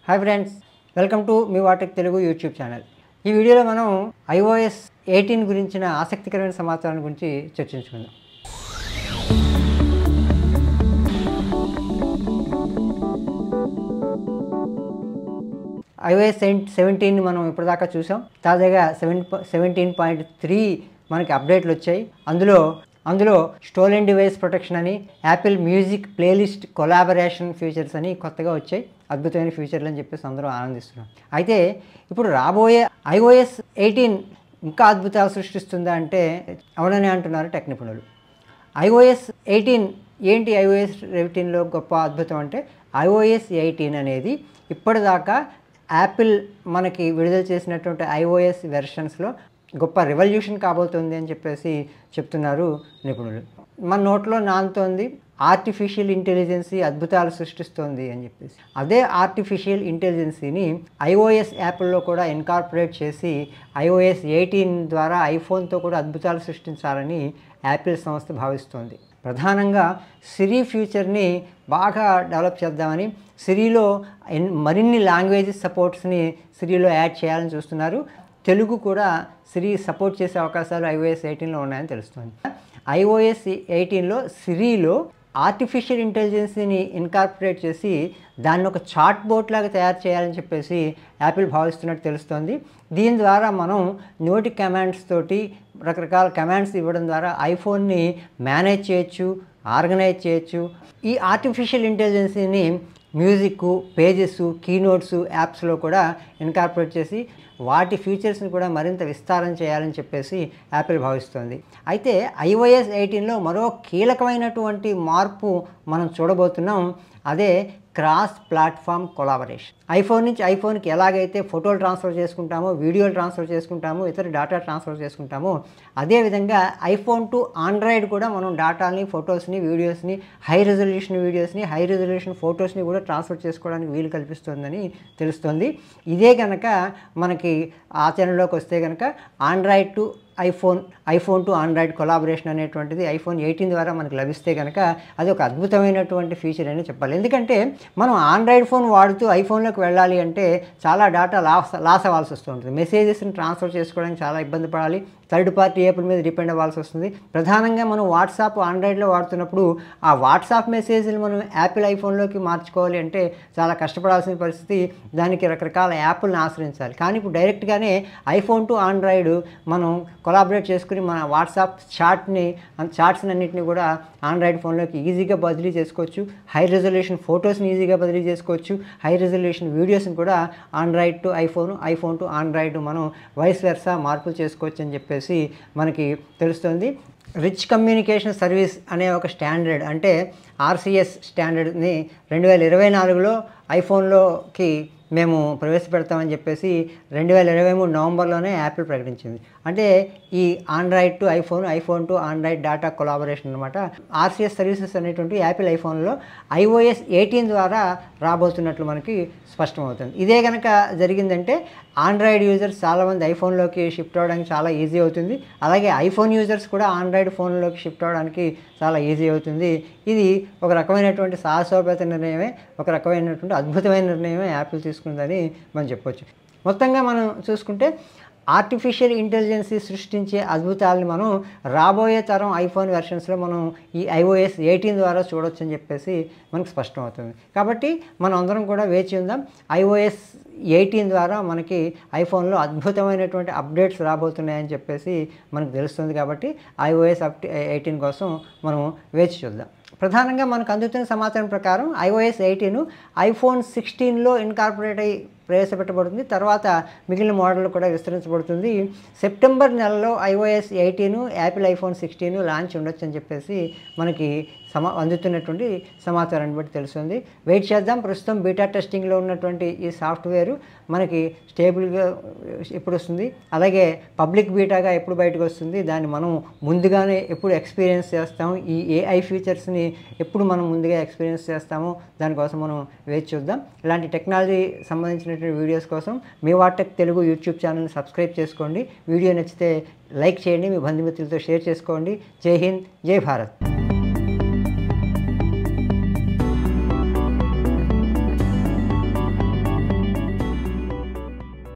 Hi friends, welcome to me వాటెక్ Telugu YouTube channel. ఈ వీడియోలో మనం iOS 18 గురించిన ఆసక్తికరమైన సమాచారం గురించి చర్చించుకుందాం. iOS 17 మనం ఇప్పటిదాకా చూసాం. తాజాగా 17.3 మనకి అప్డేట్లు వచ్చాయి. అందులో స్టోలెన్ డివైస్ ప్రొటెక్షన్ అని, Apple music playlist collaboration features అని కొత్తగా వచ్చాయి. అద్భుతమైన ఫీచర్లు అని చెప్పేసి అందరూ ఆనందిస్తున్నాం. అయితే ఇప్పుడు రాబోయే iOS 18 ఇంకా అద్భుతాలు సృష్టిస్తుందా అంటే అవునని అంటున్నారు టెక్ నిపుణులు. iOS 18 ఏంటి? iOS 18లో గొప్ప అద్భుతం అంటే iOS 18 అనేది ఇప్పటిదాకా యాపిల్ మనకి విడుదల చేసినటువంటి iOS వెర్షన్స్లో గొప్ప రెవల్యూషన్ కాబోతుంది అని చెప్పేసి చెప్తున్నారు నిపుణులు. మన నోట్లో నానుతోంది ఆర్టిఫిషియల్ ఇంటెలిజెన్సీ అద్భుతాలు సృష్టిస్తోంది అని చెప్పేసి. అదే ఆర్టిఫిషియల్ ఇంటెలిజెన్సీని iOS యాప్లో కూడా ఇన్కార్పొరేట్ చేసి iOS 18 ద్వారా ఐఫోన్తో కూడా అద్భుతాలు సృష్టించాలని యాపిల్ సంస్థ భావిస్తోంది. ప్రధానంగా సిరి ఫ్యూచర్ని బాగా డెవలప్ చేద్దామని, సిరిలో మరిన్ని లాంగ్వేజెస్ సపోర్ట్స్ని సిరిలో యాడ్ చేయాలని చూస్తున్నారు. తెలుగు కూడా సిరి సపోర్ట్ చేసే అవకాశాలు iOS 18లో ఉన్నాయని తెలుస్తుంది. iOS 18లో సిరిలో ఆర్టిఫిషియల్ ఇంటెలిజెన్సీని ఇన్కార్పొరేట్ చేసి దాన్ని ఒక చాట్ బోట్ లాగా తయారు చేయాలని చెప్పేసి యాపిల్ భావిస్తున్నట్టు తెలుస్తోంది. దీని ద్వారా మనం నోటి కమాండ్స్ తోటి రకరకాల కమాండ్స్ ఇవ్వడం ద్వారా ఐఫోన్ని మేనేజ్ చేయొచ్చు, ఆర్గనైజ్ చేయొచ్చు. ఈ ఆర్టిఫిషియల్ ఇంటెలిజెన్సీని మ్యూజిక్, పేజెస్, కీనోట్స్ యాప్స్లో కూడా ఇన్కార్పొరేట్ చేసి వాటి ఫీచర్స్ని కూడా మరింత విస్తారం చేయాలని చెప్పేసి యాపిల్ భావిస్తోంది. అయితే iOS 18లో మరో కీలకమైనటువంటి మార్పు మనం చూడబోతున్నాం. అదే క్రాస్ ప్లాట్ఫామ్ కొలాబరేషన్. ఐఫోన్ నుంచి ఐఫోన్కి ఎలాగైతే ఫోటోలు ట్రాన్స్ఫర్ చేసుకుంటామో, వీడియోలు ట్రాన్స్ఫర్ చేసుకుంటామో, ఇతర డేటా ట్రాన్స్ఫర్ చేసుకుంటామో, అదేవిధంగా ఐఫోన్ టు ఆండ్రాయిడ్ కూడా మనం డేటాని, ఫొటోస్ని, వీడియోస్ని, హై రెజల్యూషన్ వీడియోస్ని, హై రెజల్యూషన్ ఫొటోస్ని కూడా ట్రాన్స్ఫర్ చేసుకోవడానికి వీలు కల్పిస్తుందని తెలుస్తుంది. ఇదే కనుక మనకి ఆచరణలోకి వస్తే కనుక Android to iPhone to Android collaboration అనేటువంటిది iPhone 18 ద్వారా మనకు లభిస్తే కనుక అది ఒక అద్భుతమైనటువంటి ఫీచర్ అని చెప్పాలి. ఎందుకంటే మనం ఆండ్రాయిడ్ ఫోన్ వాడుతూ ఐఫోన్లోకి వెళ్ళాలి అంటే చాలా డేటా లాస్ అవ్వాల్సి వస్తుంది. మెసేజెస్ని ట్రాన్స్ఫర్ చేసుకోవడానికి చాలా ఇబ్బంది పడాలి. థర్డ్ పార్టీ యాప్ల మీద డిపెండ్ అవ్వాల్సి వస్తుంది. ప్రధానంగా మనం వాట్సాప్ ఆండ్రాయిడ్లో వాడుతున్నప్పుడు ఆ వాట్సాప్ మెసేజ్ని మనం యాపిల్ ఐఫోన్లోకి మార్చుకోవాలి అంటే చాలా కష్టపడాల్సిన పరిస్థితి. దానికి రకరకాల యాప్లను ఆశ్రయించాలి. కానీ ఇప్పుడు డైరెక్ట్గానే ఐఫోన్ టు ఆండ్రాయిడ్ మనం కొలాబరేట్ చేసుకుని మన వాట్సాప్ చాట్స్ అన్నింటినీ కూడా ఆండ్రాయిడ్ ఫోన్లోకి ఈజీగా బదిలీ చేసుకోవచ్చు. హై రెజల్యూషన్ ఫొటోస్ని ఈజీగా బదిలీ చేసుకోవచ్చు. హై రెజల్యూషన్ వీడియోస్ని కూడా Android to iPhone to Android మనం వైస్ వెర్సా మార్పులు చేసుకోవచ్చు అని చెప్పేసి మనకి తెలుస్తుంది. రిచ్ కమ్యూనికేషన్ సర్వీస్ అనే ఒక స్టాండర్డ్, అంటే RCS స్టాండర్డ్ని 2024లో ఐఫోన్లోకి మేము ప్రవేశపెడతామని చెప్పేసి 2023 నవంబర్లోనే యాపిల్ ప్రకటించింది. అంటే ఈ Android to iPhone to Android data collaboration అనమాట. RCS సర్వీసెస్ అనేటువంటి యాపిల్ ఐఫోన్లో iOS 18 ద్వారా రాబోతున్నట్లు మనకి స్పష్టమవుతుంది. ఇదే కనుక జరిగిందంటే ఆండ్రాయిడ్ యూజర్స్ చాలామంది ఐఫోన్లోకి షిఫ్ట్ అవ్వడానికి చాలా ఈజీ అవుతుంది. అలాగే ఐఫోన్ యూజర్స్ కూడా ఆండ్రాయిడ్ ఫోన్లోకి షిఫ్ట్ అవ్వడానికి చాలా ఈజీ అవుతుంది. ఇది ఒక రకమైనటువంటి సాహసోపేత నిర్ణయమే, ఒక రకమైనటువంటి అద్భుతమైన నిర్ణయమే యాపిల్ తీసుకుందని మనం చెప్పొచ్చు. మొత్తంగా మనం చూసుకుంటే ఆర్టిఫిషియల్ ఇంటెలిజెన్సీ సృష్టించే అద్భుతాలని మనం రాబోయే తరం ఐఫోన్ వెర్షన్స్లో మనం ఈ iOS 18 ద్వారా చూడొచ్చు అని చెప్పేసి మనకు స్పష్టమవుతుంది. కాబట్టి మనం అందరం కూడా వేచి ఉందాం. iOS 18 ద్వారా మనకి ఐఫోన్లో అద్భుతమైనటువంటి అప్డేట్స్ రాబోతున్నాయని చెప్పేసి మనకు తెలుస్తుంది. కాబట్టి iOS 18 కోసం మనం వేచి చూద్దాం. ప్రధానంగా మనకు అందుతున్న సమాచారం ప్రకారం iOS 18 iPhone 16లో ఇన్కార్పొరేట్ అయ్యి ప్రవేశపెట్టబడుతుంది. తర్వాత మిగిలిన మోడల్ కూడా విస్తరించబడుతుంది. సెప్టెంబర్ నెలలో iOS 18, యాపిల్ iPhone 16 లాంచ్ ఉండొచ్చు అని చెప్పేసి మనకి అందుతున్నటువంటి సమాచారాన్ని బట్టి తెలుస్తుంది. వెయిట్ చేద్దాం. ప్రస్తుతం బీటా టెస్టింగ్లో ఉన్నటువంటి ఈ సాఫ్ట్వేర్ మనకి స్టేబుల్గా ఎప్పుడు వస్తుంది, అలాగే పబ్లిక్ బీటాగా ఎప్పుడు బయటకు వస్తుంది, దాన్ని మనం ముందుగానే ఎప్పుడు ఎక్స్పీరియన్స్ చేస్తాము, ఈ AI ఫీచర్స్ని ఎప్పుడు మనం ముందుగా ఎక్స్పీరియన్స్ చేస్తామో దానికోసం మనం వేచి చూద్దాం. ఇలాంటి టెక్నాలజీ సంబంధించినటువంటి వీడియోస్ కోసం మీ వాటెక్ తెలుగు యూట్యూబ్ ఛానల్ని సబ్స్క్రైబ్ చేసుకోండి. వీడియో నచ్చితే లైక్ చేయండి, మీ బంధుమిత్రులతో షేర్ చేసుకోండి. జై హింద్, జై భారత్.